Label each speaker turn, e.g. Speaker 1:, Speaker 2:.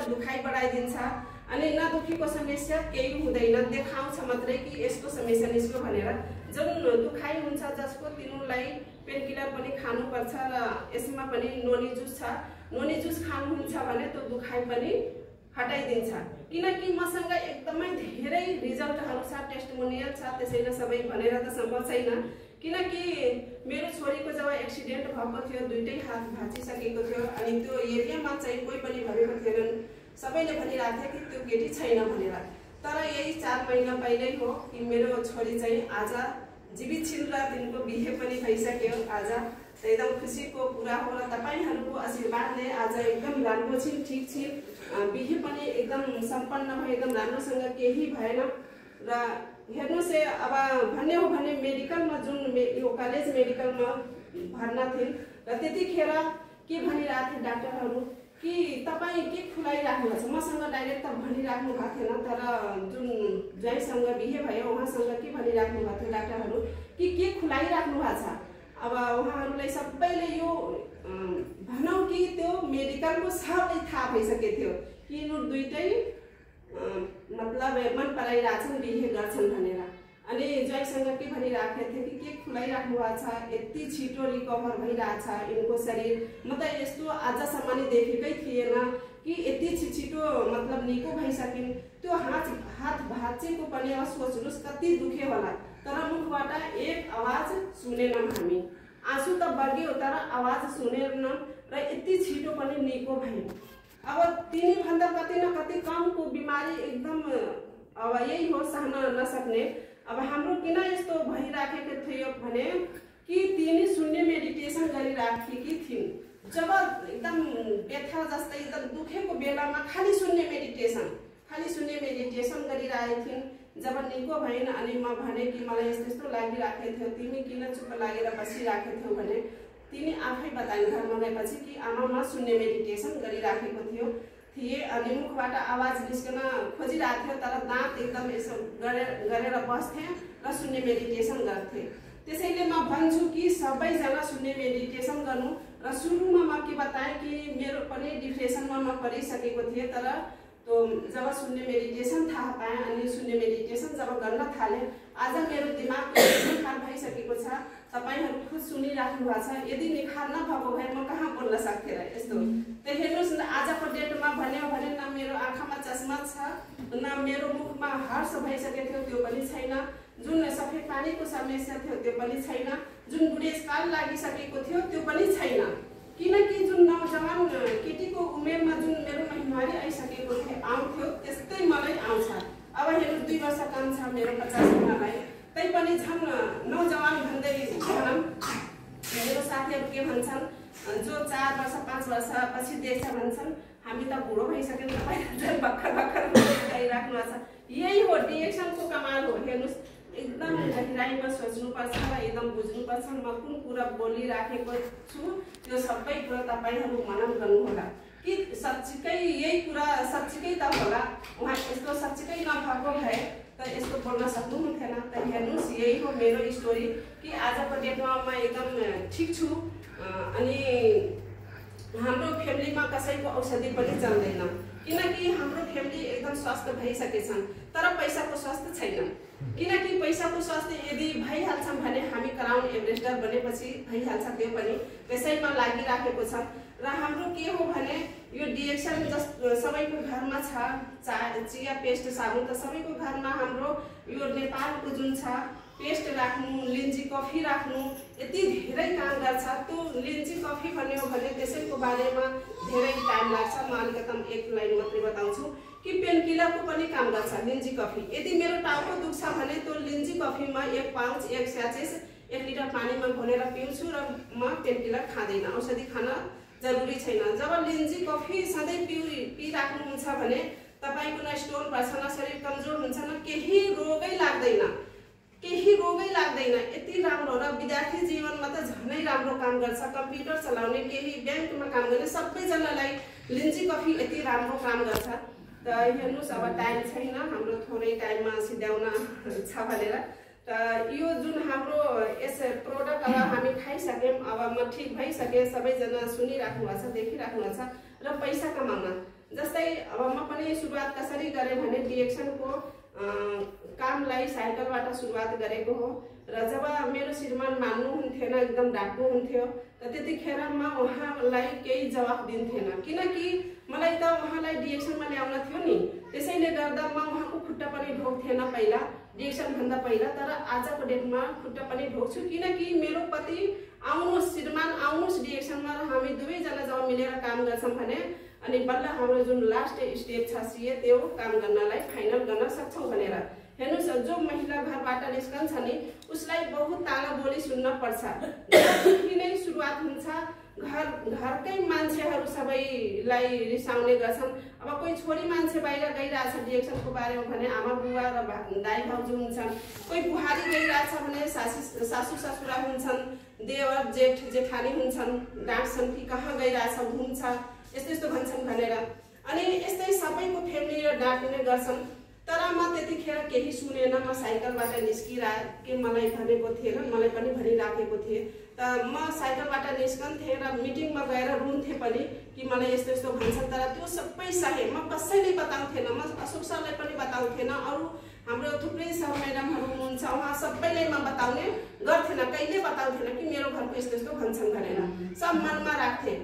Speaker 1: दुखाइ बढाइदिन्छ अनि नदुखीको समस्या केही हुँदैन, देखाउँछ मात्रै कि यसको समस्या निस्क्यो भनेर। जुन दुखाइ हुन्छ जसको तिनीहरूलाई पेन किलर पनि खानुपर्छ र यसमा पनि नोनी जुस छ, नोनी जुस खानुहुन्छ भने त्यो दुखाइ पनि हटाइदिन्छ। किनकि मसँग एकदमै धेरै रिजल्टहरू छ, टेस्टिमोनियल छ, त्यसैले सबै भनेर त सम्भव छैन। किनकि मेरो छोरीको जब एक्सिडेन्ट भएको थियो, दुईटै हात भाँचिसकेको थियो अनि त्यो एरियामा चाहिँ कोही पनि भनेको थिएनन्, सबैले भनिरहेको थियो कि त्यो केटी छैन भनेर। तर यही 4 महिना पहिल्यै हो कि मेरो छोरी चाहिँ आज जीवित छिन् र तिनको बिहे पनि भइसक्यो। आज एकदम खुसीको कुरा हो र तपाईहरुको आशीर्वादले आज एकदम राम्रो छिन्, ठीक छिन्, बिहे पनि एकदम सम्पन्न भयो, एकदम राम्रोसँग केही भएन। र हेर्नुस् अब भन्ने हो भने मेडिकलमा जुन यो कलेज मेडिकलमा भर्ना थिइन् र त्यतिखेर के भनिरहेको थियो डाक्टरहरू कि तपाईँ के खुलाइराख्नु भएको छ। मसँग डाइरेक्ट त भनिराख्नु भएको थिएन, तर जुन ज्वाइँसँग बिहे भयो उहाँसँग के भनिराख्नु भएको थियो डाक्टरहरू कि के खुलाइराख्नु भएको छ। अब उहाँहरूलाई सबैले यो भनौँ कि त्यो मेडिकलको सबै थाहा भइसकेको थियो कि यिनीहरू दुईटै मतलब मन पराइरहेछन्, बिहे गर्छन् भनेर। अनि ज्वाइँसँग के भनिराखेको थियो कि के खुलाइराख्नु भएको छ, यति छिटो रिकभर भइरहेछ यिनको शरीर, म त यस्तो आजसम्म नि देखेकै थिएन कि यति छिटो मतलब निको भइसकिन्। त्यो हात भाँचेको पनि अब सोच्नुहोस् कति दुख्यो होला, तर मुखबाट एक आवाज सुनेनौँ हामी। आँसु त बग्यो तर आवाज सुनेनौँ र यति छिटो पनि निको भइन्। अब तिनीभन्दा कति न कति कमको बिमारी एकदम अब यही हो सहन नसक्ने। अब हाम्रो किन यस्तो भइराखेको थियो भने कि तिनी शून्य मेडिटेसन गरिराखेकी थिइन्। जब एकदम व्यथा जस्तै एकदम दुखेको बेलामा खाली शून्य मेडिटेसन गरिरहेकी थिइन्। जब निको भइन् अनि म भने कि मलाई यस्तो लागिराखेको थियो, तिमी किन चुप लागेर बसिराखेको थियौ भने तिनी आफै बताइन् घरमा गएपछि कि आमा म शून्य मेडिटेसन गरिराखेको थिए अनि मुखबाट आवाज निस्कन खोजिरहेको थियो, तर दाँत एकदम यसो गरेर बस्थे र शून्य मेडिटेसन गर्थे। त्यसैले म भन्छु कि सबैजना शून्य मेडिटेसन गर्नु। र सुरुमा म के बताएँ कि मेरो पनि डिप्रेसनमा म परिसकेको थिएँ, तर तो जब शून्य मेडिटेसन थाहा पाएँ अनि शून्य मेडिटेसन जब गर्न थालेँ, आज मेरो दिमागको निखार भइसकेको छ। तपाईहरु खुद सुनिराख्नु भएको छ। यदि निखार नभएको भए म कहाँ बोल्न सक्थे र यस्तो। त हेर्नुस् न आजको डेटमा भन्यो भने न मेरो आँखामा चस्मा छ, न मेरो मुखमा हर्ष भइसकेको थियो त्यो पनि छैन, जुन सफेद पानीको समस्या थियो त्यो पनि छैन, जुन बुढेसकाल लागिसकेको थियो त्यो पनि छैन। किनकि जुन नौजवान केटीको उमेरमा जुन मेरो महिनारी आइसकेको आउँथ्यो त्यस्तै मलाई आउँछ। अब हेर्नु 2 वर्ष कम छ मेरो 50 हुनलाई, तैपनि झन् नौजवान भन्दै भनौँ। मेरो साथीहरू के भन्छन्, जो 4 वर्ष 5 वर्ष पछि देख्छ भन्छन् हामी त बुढो भइसक्यौँ, तपाईहरु भर्खर आइराख्नु छ। यही हो डिएक्सनको कमाल हो। हेर्नुस् एकदम गहिराईमा सोच्नुपर्छ र एकदम बुझ्नुपर्छ म कुन कुरा बोलिराखेको छु, त्यो सबै कुरा तपाईहरु मनन गर्नुहोला कि साच्चै यही कुरा साच्चै त होला। उहाँ यस्तो साच्चै नभएको भए त यस्तो बोल्न सक्नुहुन्थेन। त हेर्नुस् यही हो मेरो स्टोरी कि आजको डेटमा म एकदम ठीक छु। अनि हाम्रो फ्यामिलीमा कसैको औषधि पनि चल्दैन, किनकि हाम्रो फ्यामिली एकदम स्वस्थ भइसकेछन्, तर पैसाको स्वास्थ्य छैन। किनकि पैसाको स्वास्थ्य यदि भइहाल्छ भने हामी क्राउन एम्बेसडर बनेपछि भइहाल्छ, त्यो पनि त्यसैमा लागिराखेको छ। र हाम्रो के हो भने यो डिएक्सन सबैको घरमा छ, चिया पेस्ट साबुन त सबैको घरमा हाम्रो यो नेपालको जुन छ पेस्ट राख्नु, लिन्जी कफी राख्नु, यति धेरै काम गर्छ। त्यो लिन्जी कफी भन्ने हो भने त्यसैको बारेमा धेरै टाइम लाग्छ। म अलिकति एक लाइन मात्रै बताउँछु कि पेन किलरको पनि काम गर्छ लिन्जी कफी। यदि मेरो टाउको दुख्छ भने त्यो लिन्जी कफीमा 1 पाउच 1 स्याचेट 1 लिटर पानीमा घोलेर पिउँछु र म पेन किलर खाँदैन, औषधि खान जरुरी छैन। जब लिन्जी कफी सधैँ पिइराख्नुहुन्छ भने तपाईको न स्टोन पर्छ, न शरीर कमजोर हुन्छ, न केही रोगै लाग्दैन, यति राम्रो। र विद्यार्थी जीवनमा त झनै राम्रो काम गर्छ। कम्प्युटर चलाउने, केही ब्याङ्कमा काम गर्ने सबैजनालाई लिन्जी कफी यति राम्रो काम गर्छ। त हेर्नुस् अब टाइम छैन, हाम्रो थोरै टाइममा सिध्याउन छ भनेर। त यो जुन हाम्रो यस प्रोडक्ट अब हामी खाइसक्यौँ, अब म ठीक भइसकेँ, सबैजना सुनिराख्नु भएको छ, देखिराख्नु भएको छ। र पैसा कमाउन जस्तै अब म पनि सुरुवात कसरी गरेँ भने डिरेक्सनको कामलाई साइकलबाट सुरुवात गरेको हो र जब मेरो श्रीमान मान्नुहुन्थेन, एकदम डाँट्नुहुन्थ्यो, त त्यतिखेर म उहाँलाई केही जवाफ दिन्थेन, किनकि मलाई त उहाँलाई डिरेक्सनमा ल्याउन थियो नि। त्यसैले गर्दा म उहाँको खुट्टा पनि ढोक्थेन पहिला, डिरेक्सन भन्दा पहिला। तर आजको डेटमा खुट्टा पनि ढोक्छु, किनकि मेरो पति आउनुहोस्, श्रीमान आउनुहोस् डिरेक्सनमा, र हामी दुवैजना जब मिलेर काम गर्छौँ भने अनि बल्ल हाम्रो जुन लास्ट स्टेप छ सिए त्यो काम गर्नलाई फाइनल गर्न सक्छौँ भनेर। हेर्नुहोस्, जो महिला घरबाट निस्कन्छ नि उसलाई बहुत ताना बोली सुन्न पर्छ। घरदेखि नै सुरुवात हुन्छ, घरकै मान्छेहरू सबैलाई रिसाउने गर्छन्। अब कोही छोरी मान्छे बाहिर गइरहेछ डिरेक्सनको बारेमा भने आमा बुवा र दाइ भाउजू हुन्छन्, कोही बुहारी गइरहेछ भने सासू ससुरा हुन्छन्, देवर जेठ जेठानी हुन्छन्, डाँट्छन् कि कहाँ गइरहेछ घुम्छ, यस्तो यस्तो भन्छन् भनेर। अनि यस्तै सबैको फ्यामिली डाँट्ने गर्छन्। तर म त्यतिखेर केही सुनेन, म साइकलबाट निस्किरहेँ, मलाई भनेको थिएन, मलाई पनि भनिराखेको थिएँ। त म साइकलबाट निस्कन्थेँ र मिटिङमा गएर रुन्थेँ पनि कि मलाई यस्तो यस्तो भन्छन्, तर त्यो सबै सहे म कसैले बताउँथेन, म अशोक सरलाई पनि बताउँथेन, अरू हाम्रो थुप्रै सर म्याडमहरू हुनुहुन्छ उहाँ सबैलाई म बताउने गर्थेन, कहिले बताउँथेन कि मेरो घरको यस्तो यस्तो भन्छन् भनेर, सब मनमा राख्थेँ।